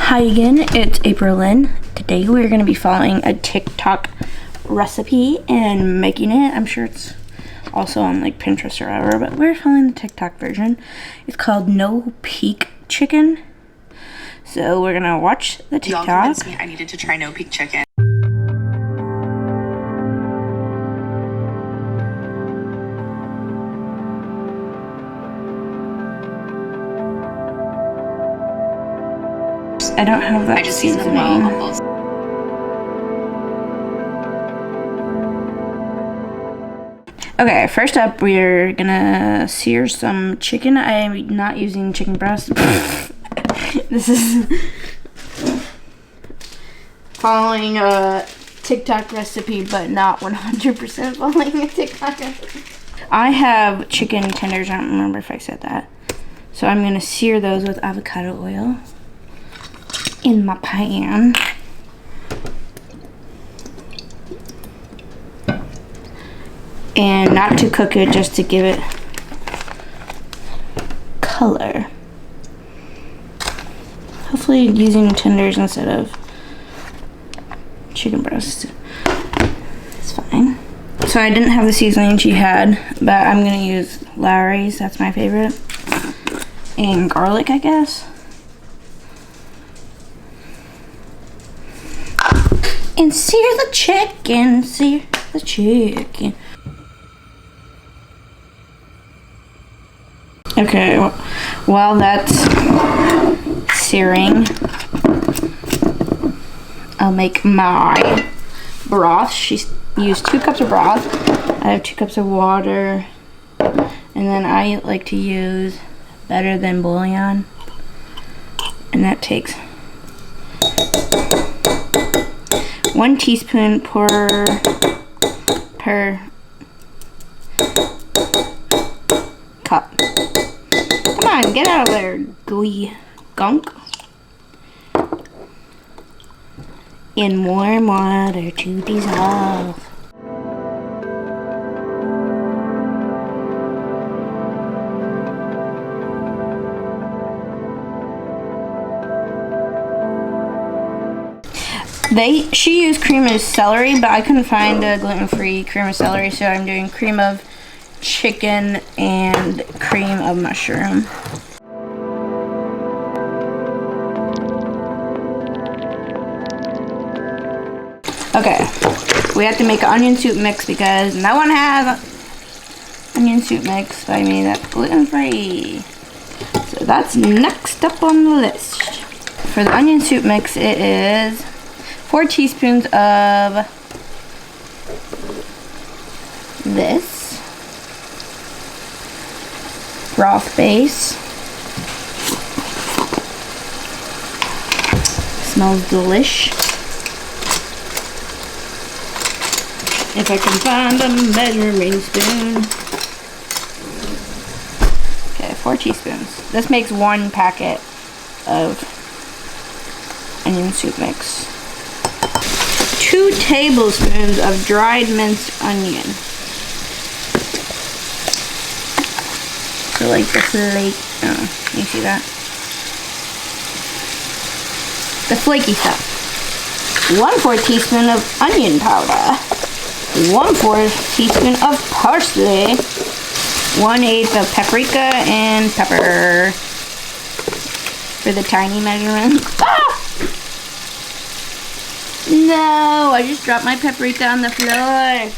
Hi again, it's ApriLynn. Today we're going to be following a TikTok recipe and making it. I'm sure it's also on like Pinterest or whatever, but we're following the TikTok version. It's called No Peak Chicken. So we're going to watch the TikTok. Y'all convinced me I needed to try No Peak Chicken. I don't have that I just seasoned them well on both. Okay, first up we're gonna sear some chicken. I'm not using chicken breast. This is following a TikTok recipe, but not 100% following a TikTok recipe. I have chicken tenders. I don't remember if I said that. So I'm gonna sear those with avocado oil in my pan. And not to cook it, just to give it color. Hopefully using tenders instead of chicken breast is fine. So I didn't have the seasoning she had, but I'm gonna use Lawry's, that's my favorite. And garlic, I guess. And sear the chicken, sear the chicken. Okay, while that's searing, I'll make my broth. She used 2 cups of broth. I have 2 cups of water. And then I like to use better than bouillon. And that takes 1 teaspoon per cup. Come on, get out of there, gooey gunk. In warm water to dissolve. She used cream of celery, but I couldn't find a gluten-free cream of celery, so I'm doing cream of chicken and cream of mushroom. Okay, we have to make an onion soup mix because no one has onion soup mix by me that's gluten-free. So that's next up on the list. For the onion soup mix, it is 4 teaspoons of this broth base. Smells delish. If I can find a measuring spoon. Okay, 4 teaspoons. This makes 1 packet of onion soup mix. 2 tablespoons of dried minced onion. So like the flake, oh, you see that? The flaky stuff. 1/4 teaspoon of onion powder. 1/4 teaspoon of parsley. 1/8 of paprika and pepper. For the tiny measurements. Ah! No, I just dropped my paprika on the floor.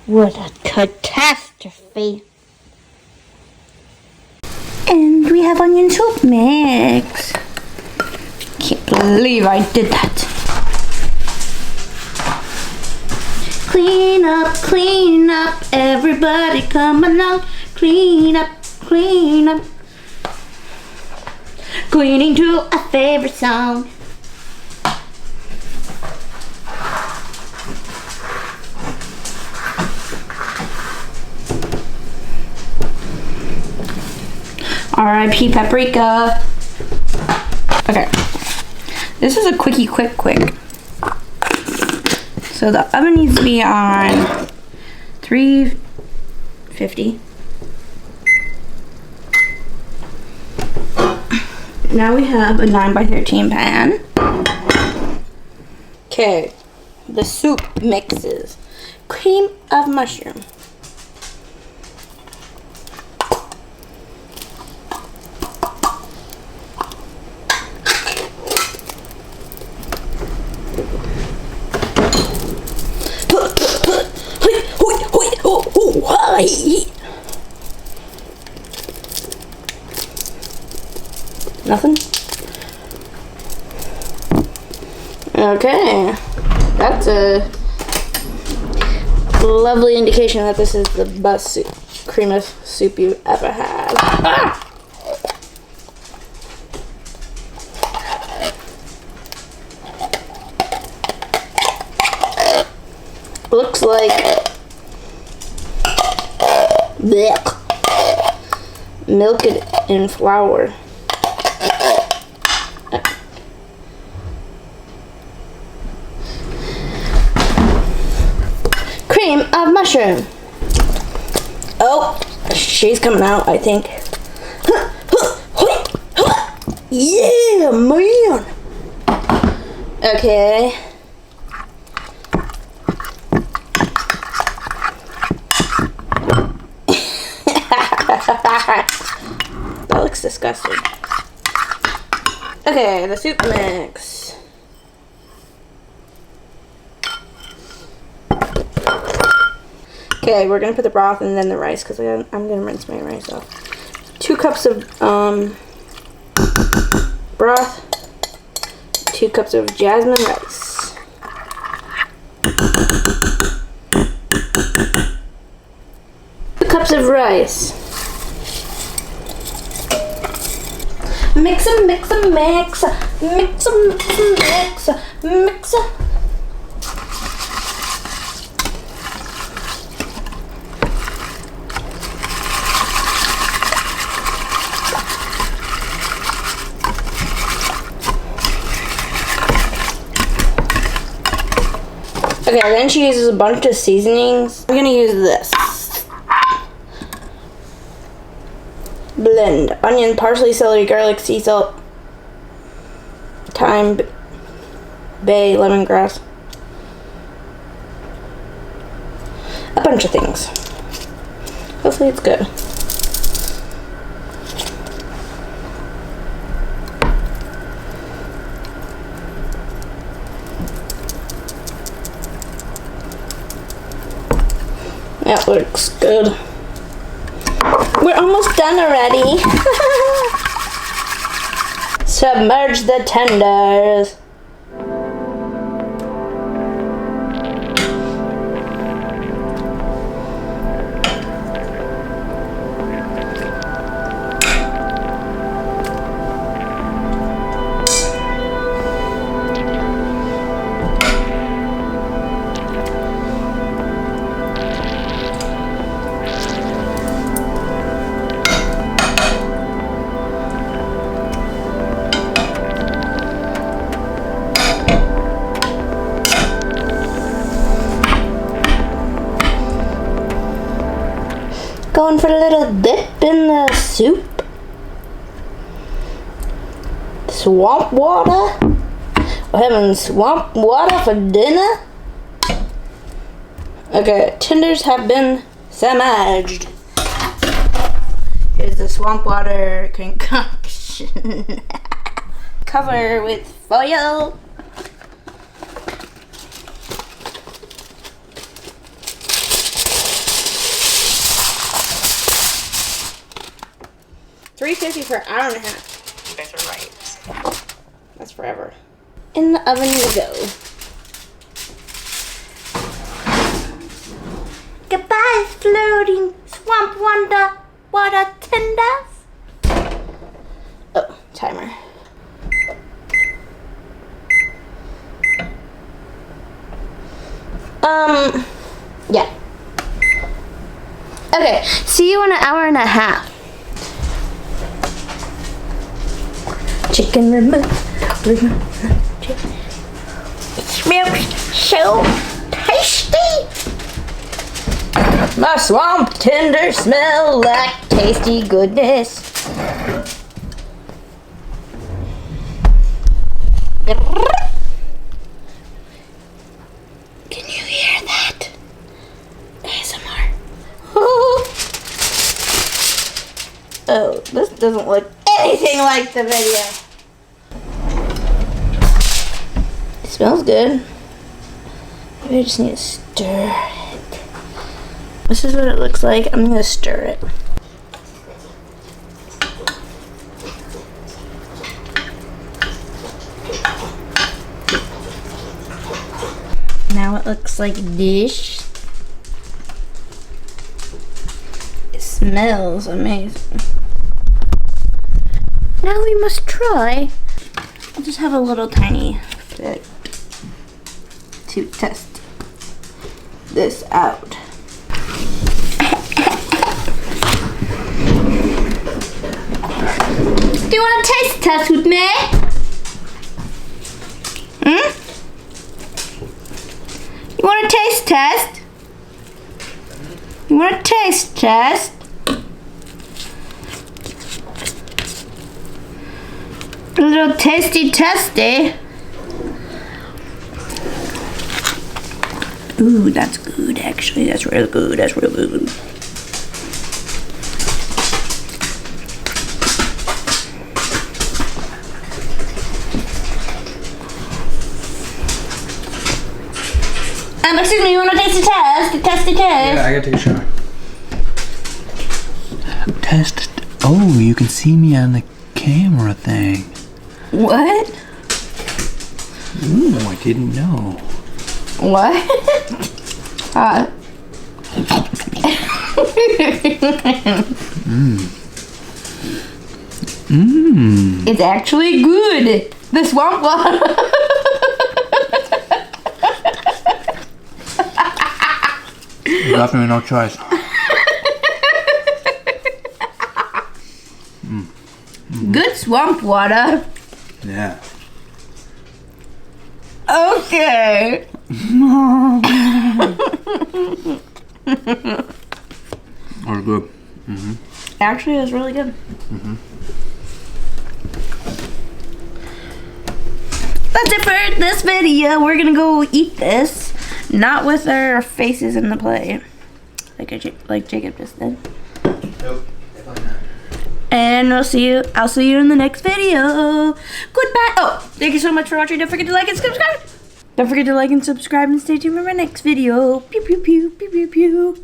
What a catastrophe. And we have onion soup mix. Can't believe I did that. Clean up, everybody come along. Clean up. Cleaning to a favorite song. R.I.P. paprika. Okay. This is a quickie quick. So the oven needs to be on 350. now we have a 9x13 pan. Okay, the soup mixes. Cream of mushroom. Nothing? Okay, that's a lovely indication that this is the best cream of soup you ever had. Ah! Looks like blech. Milk it in flour. Cream of mushroom. Oh, she's coming out, I think. Yeah, man. Okay. That looks disgusting. Okay, the soup mix. Okay, we're gonna put the broth and then the rice because I'm gonna rinse my rice off. 2 cups of broth, 2 cups of jasmine rice. Cups of rice. Mix and mix and mix. Mix and mix and mix. Mix. Okay, then she uses a bunch of seasonings. I'm gonna use this. Blend onion, parsley, celery, garlic, sea salt, thyme, bay, lemongrass. A bunch of things. Hopefully it's good. That looks good. We're almost done already. Submerge the tenders. Going for a little dip in the soup. Swamp water. We're having swamp water for dinner. Okay, tenders have been submerged. Here's the swamp water concoction. Cover with foil. $3.50 for an hour and a half. You guys are right. That's forever. In the oven we go. Goodbye, floating swamp water tenders. Oh, timer. Yeah. Okay, see you in an hour and a half. Chicken remote. It smells so tasty. My swamp tenders smell like tasty goodness. This doesn't look anything like the video. It smells good. Maybe I just need to stir it. This is what it looks like. I'm gonna stir it. Now it looks like this. It smells amazing. Now we must try. I'll just have a little tiny bit to test this out. Do you want a taste test with me? You want a taste test? You want a taste test? A little tasty testy. Ooh, that's good actually. That's real good. That's real good. Excuse me, you want to taste the test? The testy test? Yeah, I gotta take a shower. Test. Oh, you can see me on the camera thing. What? Ooh, I didn't know. What? It's actually good. The swamp water. You left me no choice. Good swamp water. Yeah. Okay. Or good. Actually, it was really good. That's it for this video. We're gonna go eat this, not with our faces in the plate, like Jacob just did. Nope, definitely not. And I'll see you in the next video. Goodbye. Oh, thank you so much for watching. Don't forget to like and subscribe. Don't forget to like and subscribe and stay tuned for my next video. Pew pew pew pew pew pew.